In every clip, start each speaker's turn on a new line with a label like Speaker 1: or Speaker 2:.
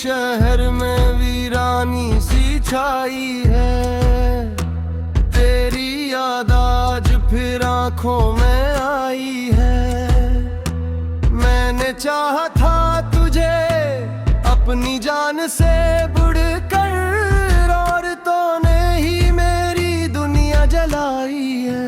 Speaker 1: शहर में वीरानी सी छाई है। तेरी याद आज फिर आंखों में आई है। मैंने चाहा था तुझे अपनी जान से बढ़कर, और तूने ही मेरी दुनिया जलाई है।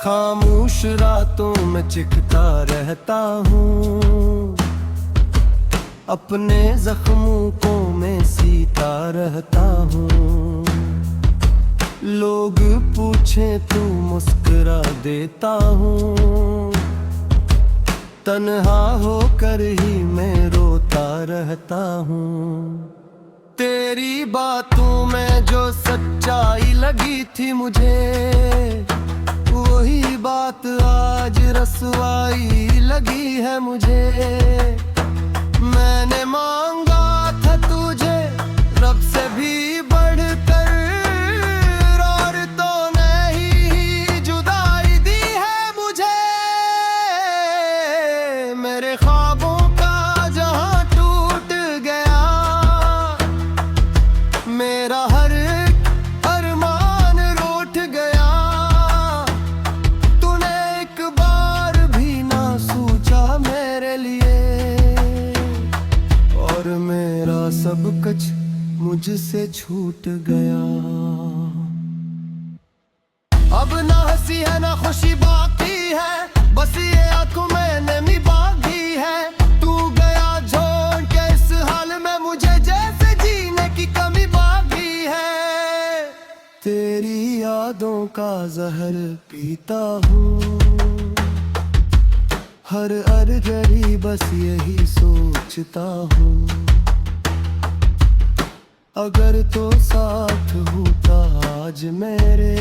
Speaker 1: खामोश रातों में चिखता रहता हूँ, अपने जख्मों को मैं सीता रहता हूँ। लोग पूछे तू मुस्कुरा देता हूँ, तन्हा होकर ही मैं रोता रहता हूँ। तेरी बातों में जो सच्चाई लगी थी मुझे, वही बात आज रसवाई लगी है मुझे। मैंने मांगा था तुझे रब से भी बढ़कर, और तूने ही जुदाई दी है मुझे। मेरे ख्वाबों का जहां टूट गया, मेरा हर अरमान रूठ गया। तूने एक बार भी ना सोचा मेरे लिए, और मेरा सब कुछ मुझसे छूट गया। अब ना हंसी है ना खुशी बाकी है, बस ये आंखों में नमी बाकी है। तू गया छोड़ के इस हाल में मुझे, जैसे जीने की कमी बाकी है। तेरी यादों का जहर पीता हूँ, हर घड़ी बस यही सोचता हूँ। अगर तो साथ होता आज मेरे,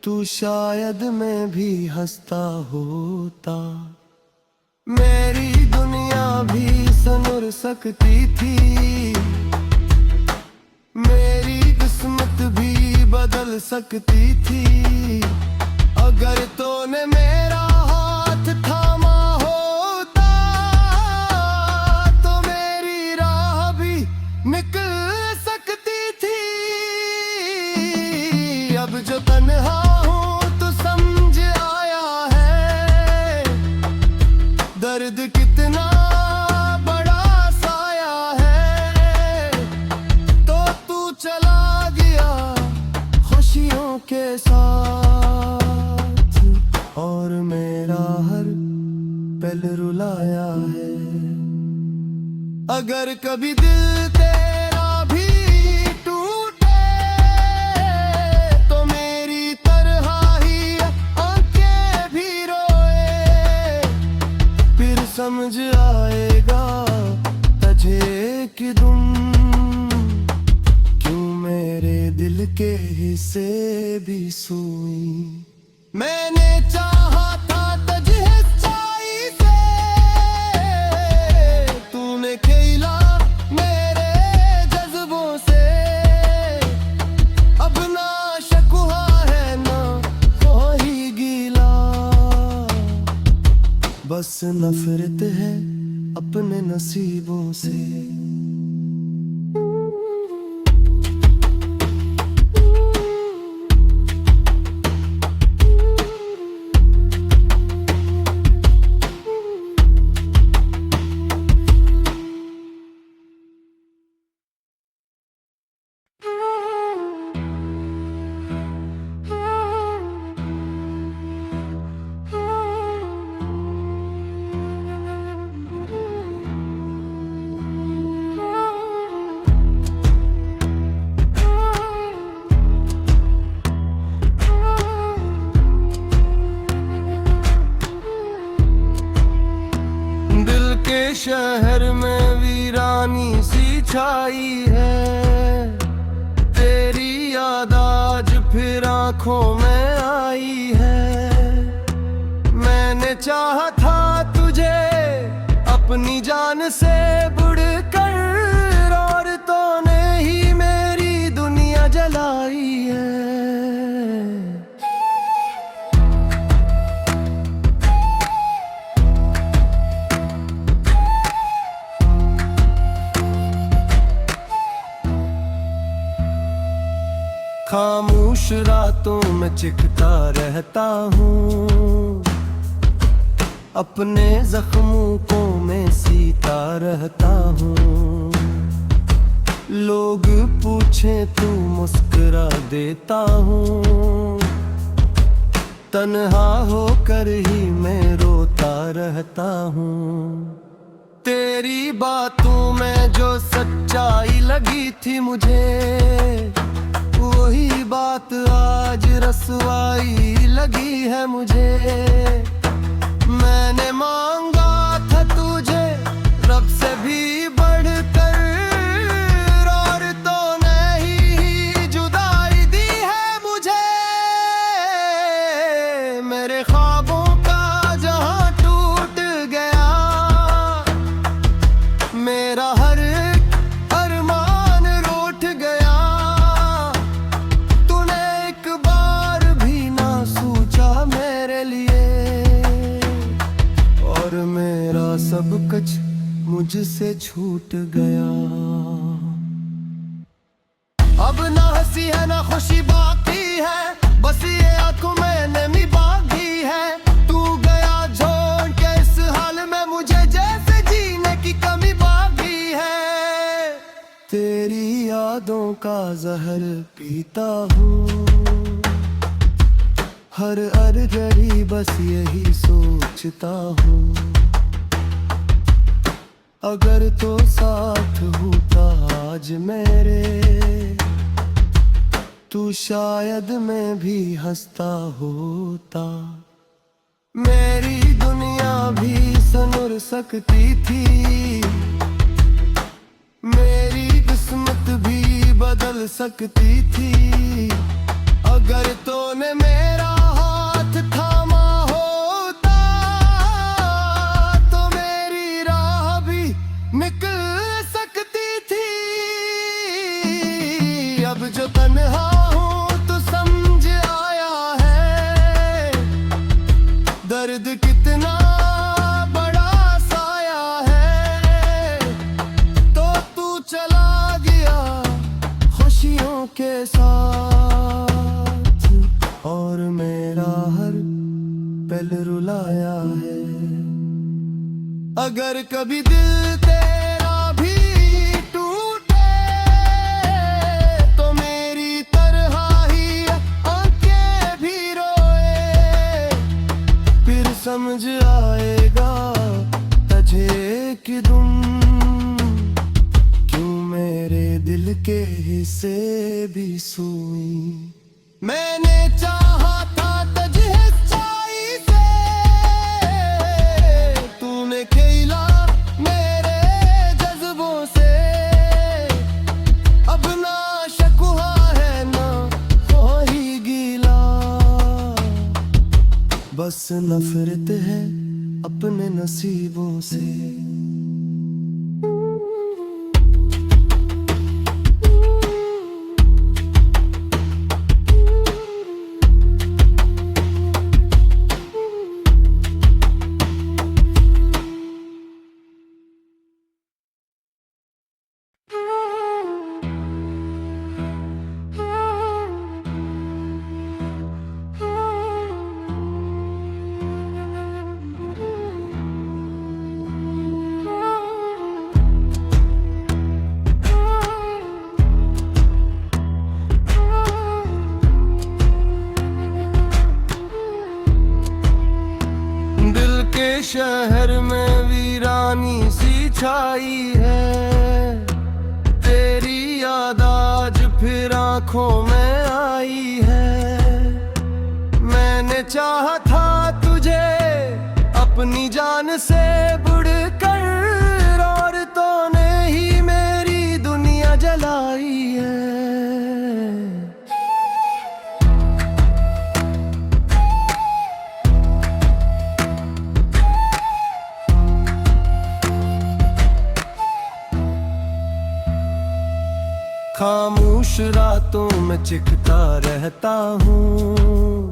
Speaker 1: तू शायद मैं भी हंसता होता। मेरी दुनिया भी संवर सकती थी, मेरी किस्मत भी बदल सकती थी। अगर तूने मेरा हाथ थामा होता, तो मेरी राह भी निकल सकती थी। अब जो तन्हा हूँ तो समझ आया है, दर्द कितना बड़ा साया है। तो तू चला गया खुशियों के साथ, और मेरा हर पल रुलाया है। अगर कभी दिल तेरा भी टूटे, तो मेरी तरह ही आंखें भी रोए। फिर समझ आएगा तुझे कि तुम क्यों मेरे दिल के हिस्से भी सोई। मैंने चाहा था तुझे सच्चाई से, तूने खेला मेरे जज्बों से। अब ना शकवा है ना कोई गीला, बस नफरत है अपने नसीबों से। शहर में वीरानी सी छाई है। तेरी याद आज फिर आंखों में आई है। मैंने चाहा था तुझे अपनी जान से बढ़कर, खामोश रातों में चिखता रहता हूँ, अपने जख्मों को मैं सीता रहता हूँ। लोग पूछे तू मुस्कुरा देता हूँ, तन्हा होकर ही मैं रोता रहता हूँ। तेरी बातों में जो सच्चाई लगी थी मुझे, वही बात आज रसवाई लगी है मुझे। मैंने मांगा था तुझे रब से भी बढ़कर, और तूने ही जुदाई दी है मुझे। मेरे ख्वाबों का जहां टूट गया, मेरा हर अरमान रूठ गया। तूने एक बार भी ना सोचा मेरे लिए, और मेरा सब कुछ मुझसे छूट गया। अब ना हंसी है ना खुशी बाकी है, बस ये आंखों में नमी बाकी है। तू गया छोड़ के इस हाल में मुझे, जैसे जीने की कमी बाकी है। तेरी यादों का जहर पीता हूँ, हर घड़ी बस यही सोचता हूँ। अगर तो साथ होता आज मेरे, तू शायद मैं भी हंसता होता। मेरी दुनिया भी सनूर सकती थी, मेरी किस्मत भी बदल सकती थी। अगर तूने मेरा हाथ थामा होता, तो मेरी राह भी निकल सकती थी। अब जो तन्हा हूँ तो समझ आया है, दर्द कितना बड़ा साया है। तो तू चला गया खुशियों के साथ, और मेरा हर पल रुलाया है। अगर कभी दिल तेरा भी टूटे, तो मेरी तरह ही आंखें भी रोए। फिर समझ आएगा तुझे कि तुम क्यों मेरे दिल के हिस्से भी सुई। मैंने चाहा था तुझे सच्चाई से, तूने खेला मेरे जज्बों से। अब ना शकुहा है ना कोई गीला, बस नफरत है अपने नसीबों से। शहर में वीरानी सी छाई है, तेरी याद आज फिर आंखों में आई है। मैंने चाहा था तुझे अपनी जान से बढ़कर, और तूने ही मेरी दुनिया जलाई है। खामोश रातों में चिखता रहता हूँ,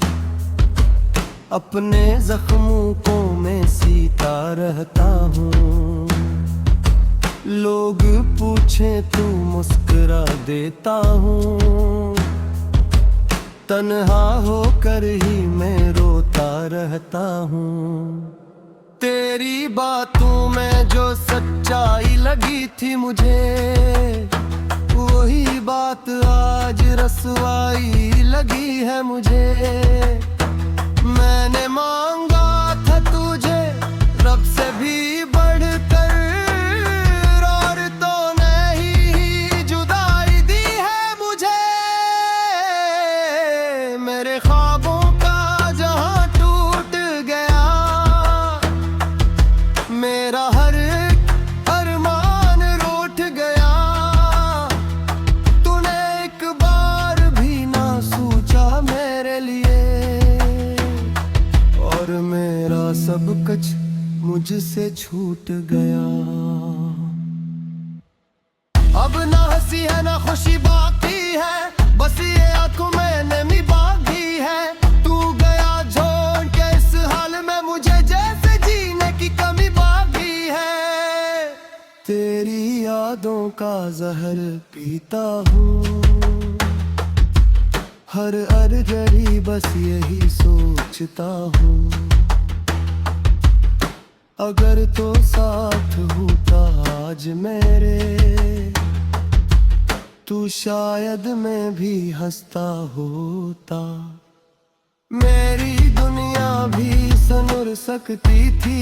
Speaker 1: अपने जख्मों को मैं सीता रहता हूँ। लोग पूछे तू मुस्कुरा देता हूँ, तन्हा होकर ही मैं रोता रहता हूँ। तेरी बातों में जो सच्चाई लगी थी मुझे, वही बात आज रसवाई लगी है मुझे। मैंने मांगा था तुझे रब से भी बढ़कर, और तूने ही जुदाई दी है मुझे। मेरे ख्वाबों का जहां टूट गया, मेरा हर अरमान रूठ गया। तूने एक बार भी ना सोचा मेरे लिए, और मेरा सब कुछ मुझसे छूट गया। अब ना हंसी है ना खुशी बाकी है, बस ये आंखों में नमी बाकी है। तू गया छोड़ के इस हाल में मुझे, जैसे जीने की कमी बाकी है। तेरी यादों का जहर पीता हूँ, हर घड़ी बस यही सोचता हूँ। अगर तो साथ होता आज मेरे, तू शायद मैं भी हंसता होता। मेरी दुनिया भी संवर सकती थी,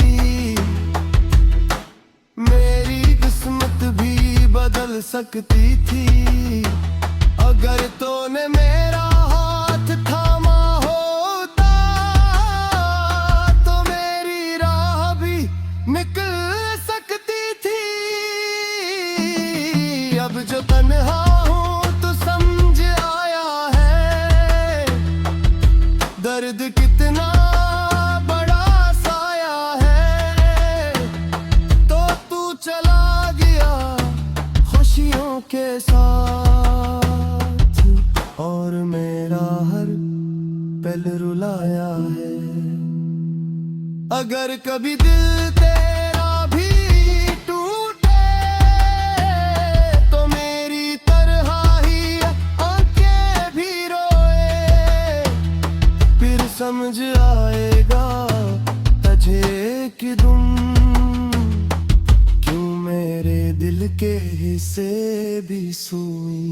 Speaker 1: मेरी किस्मत भी बदल सकती थी। अगर तूने मेरा हाथ थामा होता, तो मेरी राह भी निकल सकती थी। अब जो तन्हा हूँ तो समझ आया है, दर्द कितना बड़ा साया है। तो तू चला गया खुशियों के साथ, और मेरा हर पल रुलाया है। अगर कभी दिल तेरा भी टूटे, तो मेरी तरह ही आंखें भी रोए। फिर समझ आएगा तुझे कि तुम क्यों मेरे दिल के हिस्से भी सुई।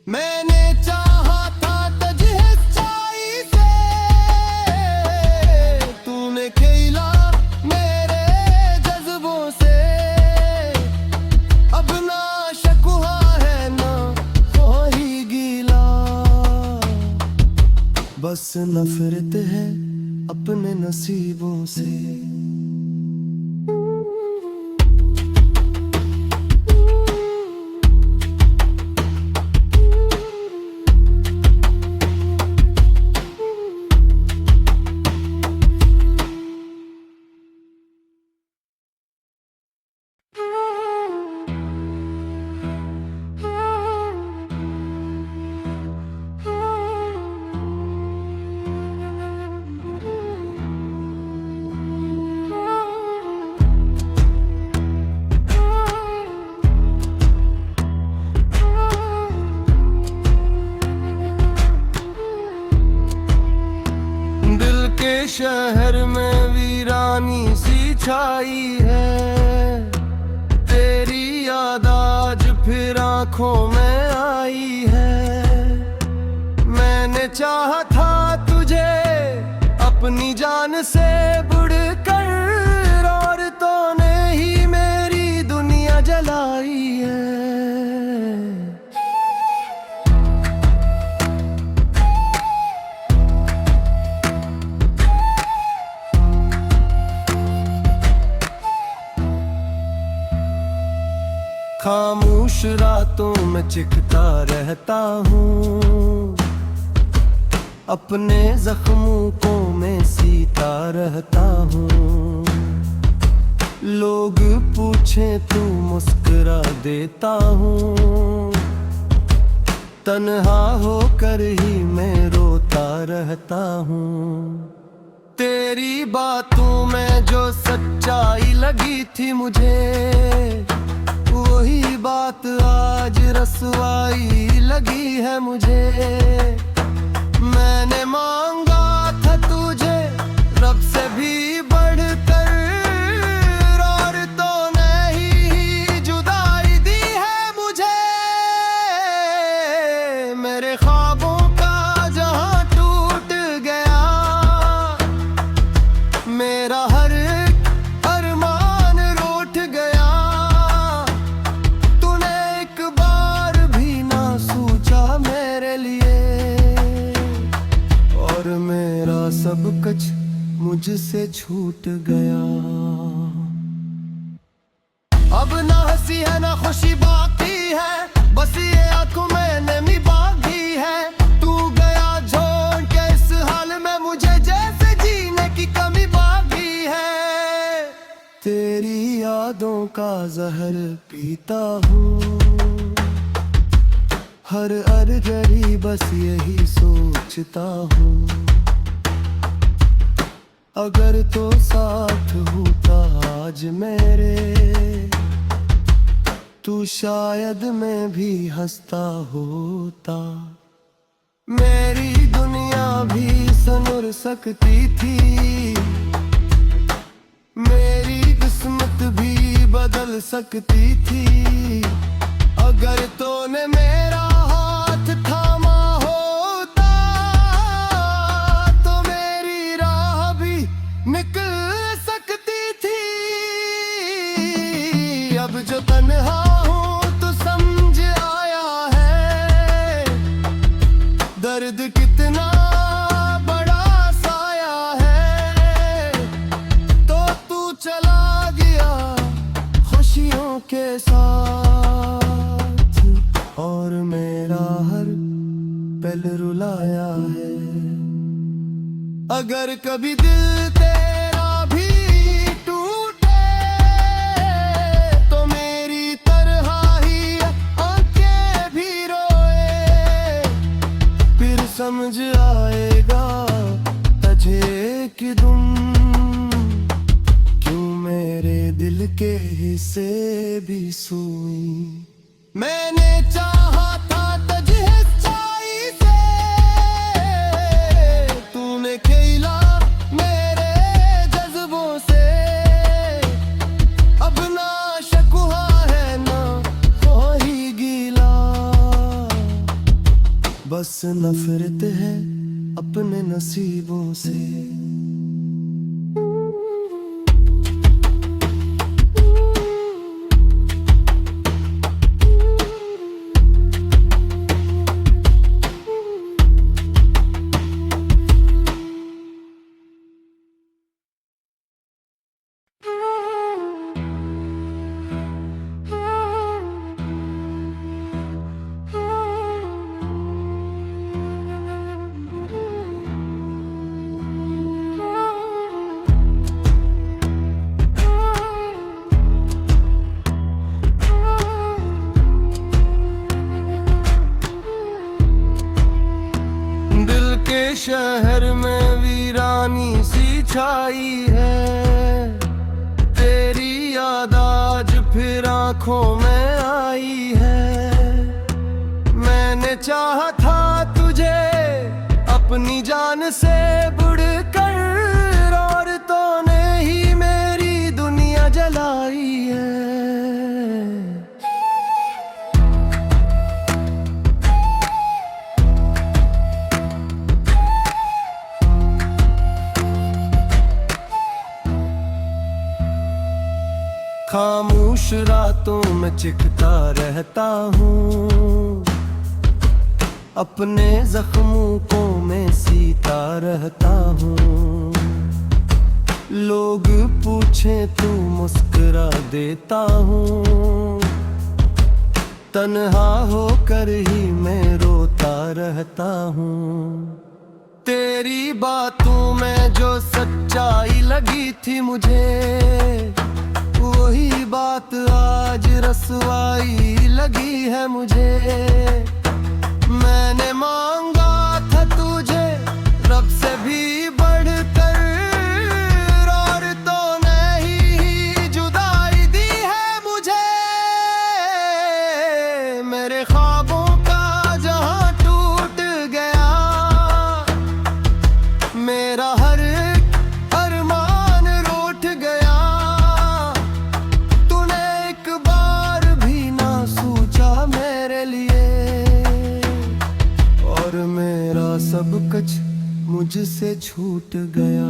Speaker 1: मैंने चाहा था तुझे सच्चाई से, तूने खेला मेरे जज्बों से। अब ना शकुहा है ना कोई गीला, बस नफरत है अपने नसीबों से। शहर में वीरानी सी छाई है, तेरी याद आज फिर आंखों में आई है। मैंने चाहा था तुझे अपनी जान से बढ़कर, और तूने ही मेरी दुनिया जलाई है। खामोश रातों में चिखता रहता हूँ, अपने जख्मों को मैं सीता रहता हूँ। लोग पूछे तो मुस्कुरा देता हूँ, तन्हा होकर ही मैं रोता रहता हूँ। तेरी बातों में जो सच्चाई लगी थी मुझे, वही बात आज रसवाई लगी है मुझे। सब कुछ मुझसे छूट गया। अब ना हंसी है ना खुशी बाकी है, बस ये आंखों में नमी बाकी है। तू गया छोड़ के इस हाल में मुझे, जैसे जीने की कमी बाकी है। तेरी यादों का जहर पीता हूँ, हर घड़ी बस यही सोचता हूँ, अगर तो साथ होता आज मेरे, तू शायद मैं भी हंसता होता। मेरी दुनिया भी संवर सकती थी, मेरी किस्मत भी बदल सकती थी, अगर तूने मेरा हाथ थामा होता, तो मेरी राह भी निकल सकती थी। अब जो तन्हा हूँ तो समझ आया है, दर्द कितना बड़ा साया है। तो तू चला गया खुशियों के साथ, और मेरा हर पल रुलाया है। अगर कभी दिल तेरा भी टूटे, तो मेरी तरह ही आंखें भी रोए, फिर समझ आएगा तुझे कि तुम क्यों मेरे दिल के हिस्से भी सुई। मैंने चाहा था तुझे सच्चाई से, तूने खेला मेरे जज्बों से। अब ना शकुहा है ना कोई गीला, बस नफरत है अपने नसीबों से। शहर में वीरानी सी छाई है, तेरी याद आज फिर आंखों में आई है। मैंने चाहा था तुझे अपनी जान से बढ़कर, और तूने ही मेरी दुनिया जलाई है। खामोश रातों में चिखता रहता हूँ, अपने जख्मों को मैं सीता रहता हूँ। लोग पूछे तो मुस्कुरा देता हूँ, तन्हा होकर ही मैं रोता रहता हूँ। तेरी बातों में जो सच्चाई लगी थी मुझे, वही बात आज रसवाई लगी है मुझे। मैंने मांगा था तुझे रब से भी बढ़कर, और तूने ही जुदाई दी है मुझे। मेरे ख्वाबों का जहां टूट गया, मेरा हर अरमान रूठ गया। सब कुछ मुझसे छूट गया।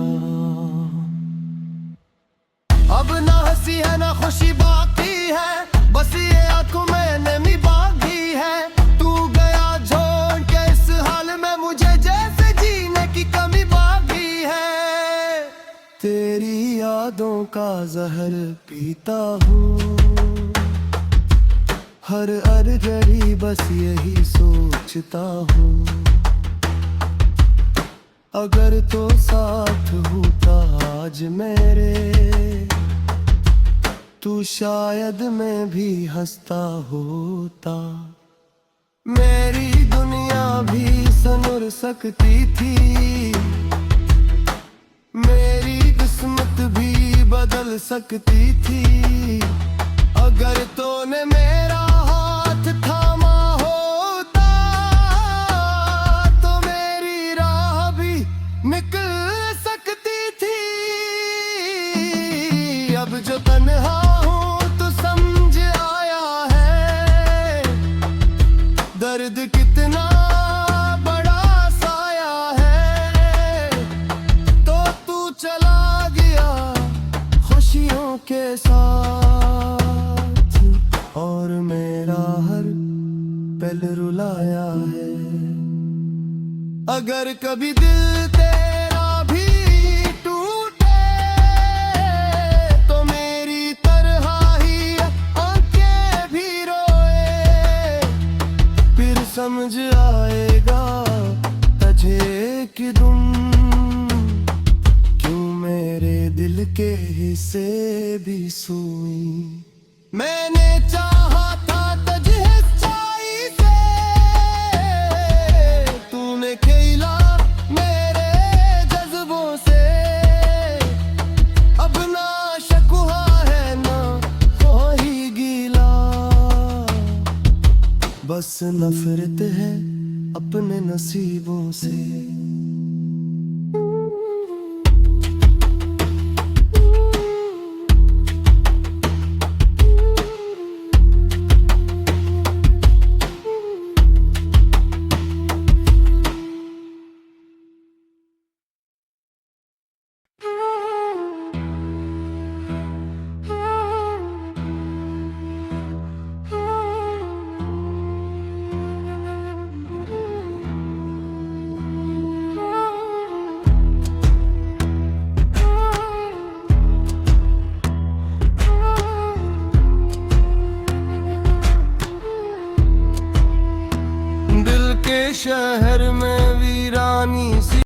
Speaker 1: अब ना हंसी है ना खुशी बाकी है, बस ये आंखों में नमी बाकी है। तू गया छोड़ के इस हाल में मुझे, जैसे जीने की कमी बाकी है। तेरी यादों का जहर पीता हूँ, हर घड़ी बस यही सोचता हूँ, अगर तो साथ होता आज मेरे, तू शायद मैं भी हंसता होता। मेरी दुनिया भी संवर सकती थी, मेरी किस्मत भी बदल सकती थी, अगर तूने मेरा हाथ थामा होता, तो मेरी राह भी निकल सकती थी। अब जो तन्हा हूँ तो समझ आया है, दर्द कितना बड़ा साया है। तो तू चला गया खुशियों के साथ, और मेरा हर पल रुलाया है। अगर कभी दिल तेरा भी टूटे, तो मेरी तरह ही आंखें भी रोए, फिर समझ आएगा तुझे कि तुम क्यों मेरे दिल के हिस्से भी सुई। मैंने चाहा था तुझे सच्चाई से, तूने खेला मेरे जज्बों से, अब ना शकवा है ना कोई गीला, बस नफरत है अपने नसीबों से। शहर में